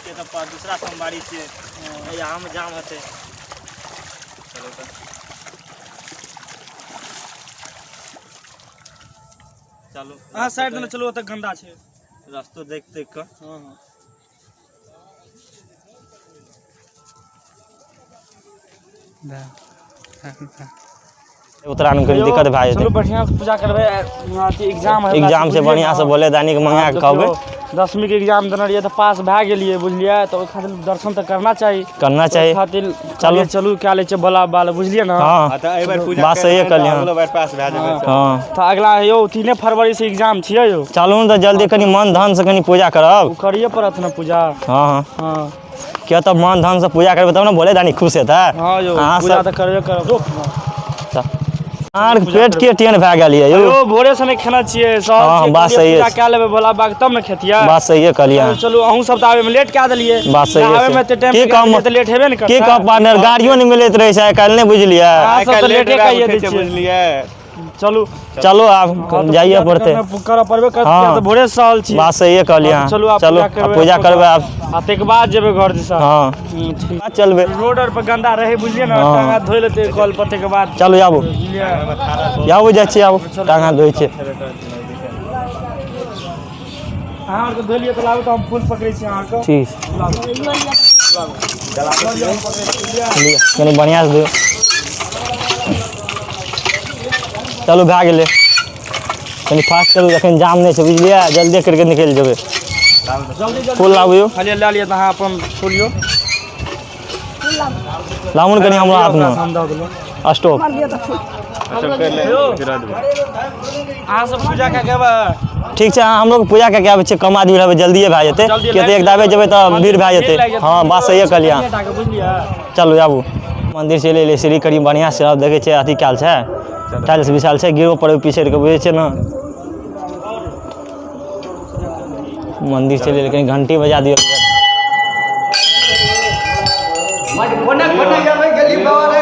छियै तऽ दूसरा सोमवारी छियै यहाँ जाम हेतै। चलो तऽ चलो अहाँ साइड में चलो, ओतऽ गंदा छै रास्तो देख कऽ। उत्तरायण के दिक्कत भए जेतै। चलो बढ़िया से पूजा करबै। एग्जाम से बढ़िया से बोले दानी के मंगा के कहबै। 10वीं के एग्जाम देने रहिए तो पास भए गेलिए, बुझलिए, तो ओइ खातिर दर्शन तो करना चाहिए खातिर चलो चलू क्या ले बोला बाल, बुझलिए ना। हां त एहि बार पूजा बात सही कहलिए, अगला बार पास भए जेबै। हां त अगला यौ 3 फरवरी से एग्जाम छियै यौ। चलू न त जल्दी कनी मन धन से कनी पूजा करब। करिए पड़त ना पूजा। हां हां किया तब मन धन से पूजा करबै तब ना भोले दानी खुश हेतै। हां यौ पूजा त करबे करब। आर पेट के टेन भए गेल ये यौ भोरे से नहीं खाना चाहिए सब। हां बात सही है, पूजा कए लेबै भोला बाबा तब न खेतिया। बात सही है कहलिए। चलू अहूं सब त आवे में लेट कए देलिए। बात सही है, आवे में त टाइम त लेट हेबे न करतै। की कह पार्टनर गाड़ियों नहीं मिलैत रहै छै काल नहीं बुझलिए। आइ सब लेटे कहिए दै छियै, बुझलिए। चलू चलो आप जाइए पड़ते करऽ पड़बे करतै त भोरे से सहल छी। बात सही है कहलिए। चलू चलो पूजा करबै आप आ तक बाद जेबै घर दिस। हां ठीक चलबै। रोड पर गंदा रहे बुझलिए ना, टांग हाथ धोइ लेते कॉल पर तक बाद। चलो आबू आबू जाइ छी, आबू टांग हाथ धोइ छी। अहाँ के धोलिए त लाबू त हम फूल पकड़ै छी अहाँ के। ठीक कनी बढ़िया से दियौ। चलू भए गेलै, कनी फास्ट करू एखन जाम नहीं छै बुझलिए, जल्दी करके निकल जेबै। फूल लाबू यौ, खाली ले लिया त अहाँ अपन फूल यौ लामुन कनी हमरा हाथ में स्टॉप। अहाँ सब पूजा कए के ठीक छै, हम लोग पूजा कए के आबै छियै, कम आदमी रहबै जल्दिए भए जेतै, किया त एक दाबे जेबै त भीड़ भए जेतै। हां बात सही कहलिए। चलू आबू मंदिर चलि एलिए, सीढ़ी करी बढ़िया से देखै छै अथी कैल छै, टाइल्स बिछाल छै, गिरो पर पीछे के बुझै छै ना। मंदिर चलि एलिए, कहीं घंटी बजा दियो।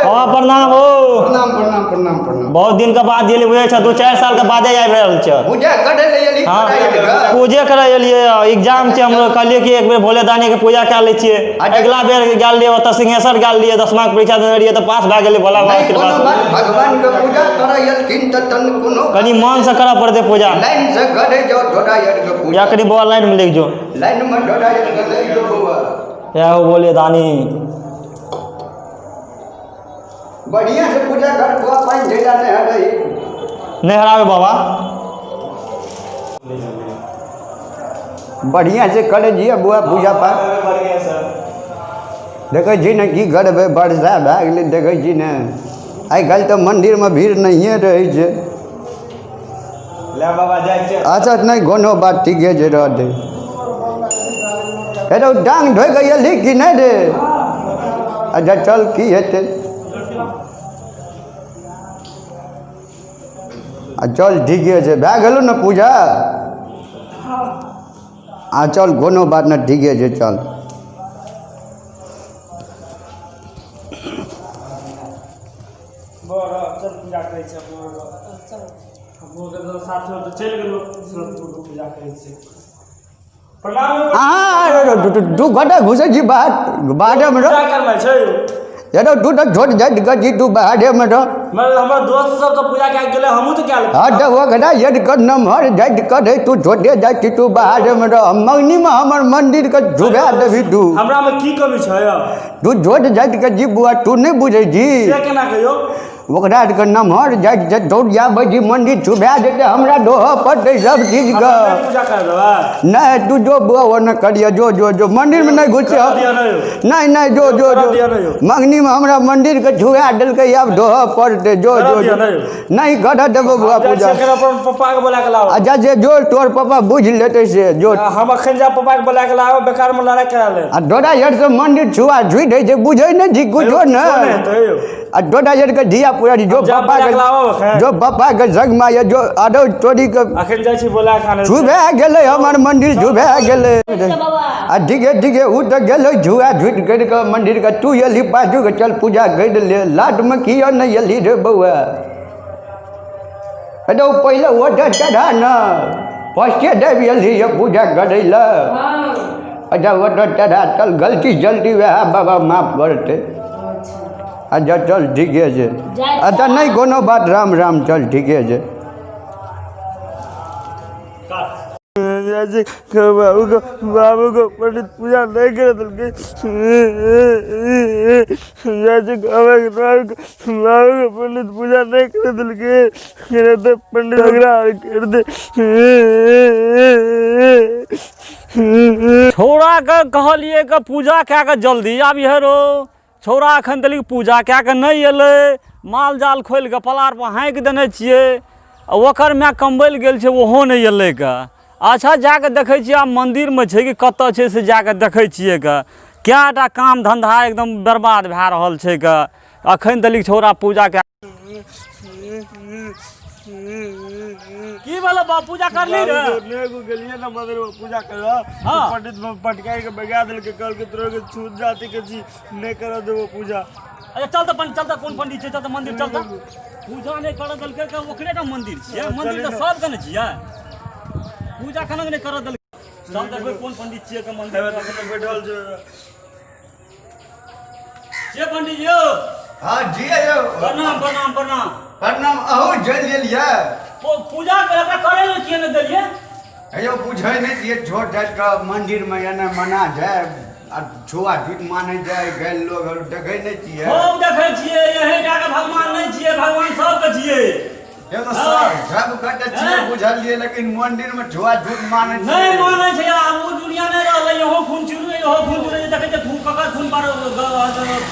बाबा प्रणाम हो। प्रणाम प्रणाम प्रणाम प्रणाम। बहुत दिन के बाद एलिए बुझै छ, 2-4 साल के बादे आबि रहल छ। पूजा करे ले एली। हां पूजे करे एलिए, एग्जाम छै हमरो, कहलिए कि एक बेर भोले दानी के पूजा कए लै छियै। अगला बेर गेल लिए ओतऽ सिंहेश्वर गेल लिए, 10वां के परीक्षा देने रहिए त पास भए गेलै भोला बाबा के कृपा से। भगवान के पूजा करे यलखिन त तन कोनो कनी मन से करऽ पड़तै पूजा। लाइन से करे जो ढोडायर के पूजा। या कनी बाबा लाइन में लग जो, लाइन में ढोडायर के ले जो बाबा। या हो भोले दानी बढ़िया से पूजा कर, बुआ पानी ढेला ने हटाई नहीं हरावे बाबा। बढ़िया से करे जी बुआ पूजा पाठ। देखे छी ने की करबे, वर्षा भए गेलै देखे छी ने, आइ काल्हि तऽ मंदिर में भीड़ नहिए रहै छै। अच्छा नहीं कोनो बात ठीके छै, रह दे। हेलो डांग ढोइ के एली कि नहीं रे? अच्छा चल की हेतै, चल ठीके छै, भए गेलो ने पूजा। चल कोनो बात नहीं, ठीके छै चल। पूजा करै छै साथ में चलि गेलो पूजा करै छै। प्रणाम। तू घटा घुसे छी बाहर में पूजा करना छै यार, तू तो छोट जाट गजी, तू बाहर में रह। हमर दोस्त सब तो पूजा कए गेलै, हमहूँ तो कए लेबै। हाँ तो वो घटा यद कर नमहर जाट कर, तू छोटे जाट तू बाहर में रह। मंगनी में हमर मंदिर के झुबा देवी तू। हमरा में की कमी छै यार? तू छोट जाट के जी बुआ, तू नहीं बुझे जी। से केना कहियो? ओकरा के नमहर जाट दौड़ जाबै जी, मंदिर छुबा देते, हमरा दोह पड़ते सब चीज का। पूजा कर देबै? नहीं तू जो बुआ वो न करिए, जो जो जो मंदिर में नहीं घुसे। नहीं नहीं जो जो जो मंगनी में हमरा मंदिर के छुआ दिलके, अब दोह पड़ते जो जो जो नहीं कर देबो बुआ पूजा। अपन पप्पा के बोला के लाओ। अच्छा जे जो तोर पापा बुझ लेते से जो। हम अखन जा पप्पा के बोला के लाओ, बेकार में लड़ाई करा ले। डोडा यार से मंदिर छुआ झुई दे, बुझे नहीं जी कुछो न। डोडा यार के धिया पूरा जो पापा के जग में ये जो आडो चोरी के अखन जाइ छी बोला खाने छुबे गेले, हमर मंदिर छुबे गेले। ठीक है उ तो गेले झुआ झुट कर के मंदिर का, तू एली बाजू के चल पूजा कर ले। लाट में किया नहीं एली रे बउआ, हेलो पहले ओटा चढ़ा न, फर्स्टे देव एली ये पूजा करे ला। अच्छा वो तो चढ़ा चल गलती जल्दी वह बाबा माफ करते अच्छा चल ठीके छै अच्छा नहीं कोनो बात राम राम चल ठीके छै बाबू को पंडित पूजा नहीं करे दिलके बाबू को पंडित पूजा नहीं करे दिलके तो पंडित कर दे छौड़ा के कहलिए कि पूजा कए के जल्दी आबि हेरो छौड़ा एखन देली पूजा कए के नहीं अयलै माल जाल खोलि कऽ पलार पर हाँकि देने छियै ओकर माय कमबै लए गेल छै ओहो नहीं अयलै के अच्छा जाके देखै छियै आब मन्दिरमे छै कि कतऽ छै से जाके देखै छियै के कएटा काम धंधा एकदम बर्बाद भए रहल छै के अखन देली छौड़ा पूजा के की बोलो बा पूजा करली रे नेगो गेलिए ना मंदिर में पूजा कर हां पंडित में पटकाई के बगा देल के कल के तोरे के छूट जाती के जी नहीं कर देबो पूजा अच्छा चल त चल त कोन पंडित छै चल त मंदिर चल त पूजा नहीं कर देल के ओकरे का मंदिर छै मंदिर त सब कने छियै पूजा कने नहीं कर देल चल देखबै कोन पंडित छियै के मंदिर में बैठल छै पंडित यौ हां जी यौ प्रणाम प्रणाम प्रणाम प्रणाम अहो जल गेलिए पूजा करे ले किए न देलिए अयो बुझै नहीं छियै छोट जात का मंदिर में एना मना जाय आ छुआ झूठ माने जाय गेल लोग देखै नहीं छियै हम देखै छियै यही जाके भगवान नहीं छियै भगवान सब के छियै ये तो सब कटे छियै बुझलिए लेकिन मंदिर में छुआ झूठ माने छियै नहीं माने छै आब ओ दुनिया नहीं रहलै यहो खून चुरू यहो खून चुरू देखै छै खून ककर खून पर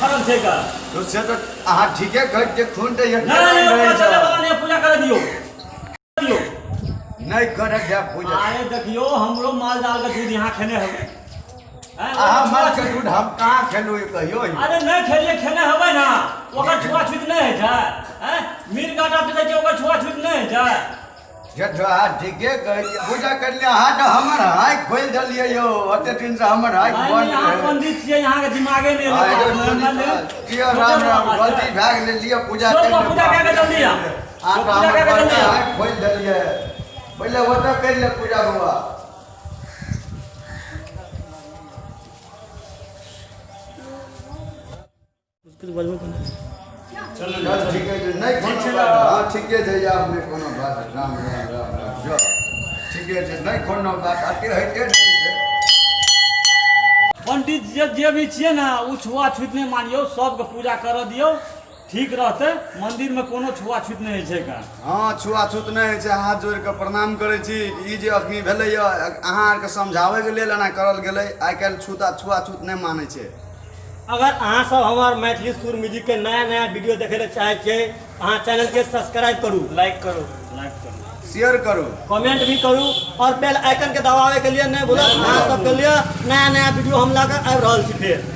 फरक छै का तो से तो आहा ठीके कहै छै खून तो ये नहीं पूजा कर दियो नहीं करे जा पूजा अरे देखियो हमरो माल जाल के दूध यहाँ खेने हबे आहा माल के दूध हम कहां खेलू कहियो अरे नहीं खेलिए खेने हबे ना ओकर छुआछूत नहीं है हैं मीर गाटा पे छै ओकर छुआछूत नहीं है जे जो आ ठीके कहै छै पूजा कर ले हां तो हमर हाय खोल दलिए यो ओते दिन से हमर हाय बंद यहां पंडित छियै यहां के दिमागे नहीं किया राम राम गलती भाग ले लिए पूजा कर पूजा के जल्दी आ पूजा कर जल्दी हाय खोल दलिए पहले वो तो कर ले पूजा हुआ उसके बाद में चलो ठीक है नहीं कोनो हां ठीक है जा अपने कोनो बात राम राम राम राम जो ठीक है नहीं कोनो बात आते हटे नहीं है पंडित जे भी छियै ना उ छुआछूत नहीं मानियो सबके पूजा कर दियो ठीक रहते मंदिर में कोनो छुआछूत नहीं छै का हां छुआछूत नहीं छै हाथ जोड़ के प्रणाम करे छी ई जे अखनी भेलै य अहाँ आर के समझावे के लेल एना करल गेलै आइ काल छुआछूत नहीं माने छै अगर अहाँ सब हमार मैथिली सुर म्यूजिक के नया नया वीडियो देखे ले चाहे छियै अहाँ चैनल के सब्सक्राइब करू लाइक करू शेयर करू कमेंट भी करू और बेल आइकन के दबावे के लिए नहीं भूलत अहाँ सब के लिए नया नया वीडियो हम लाकर आबि रहल छी फेर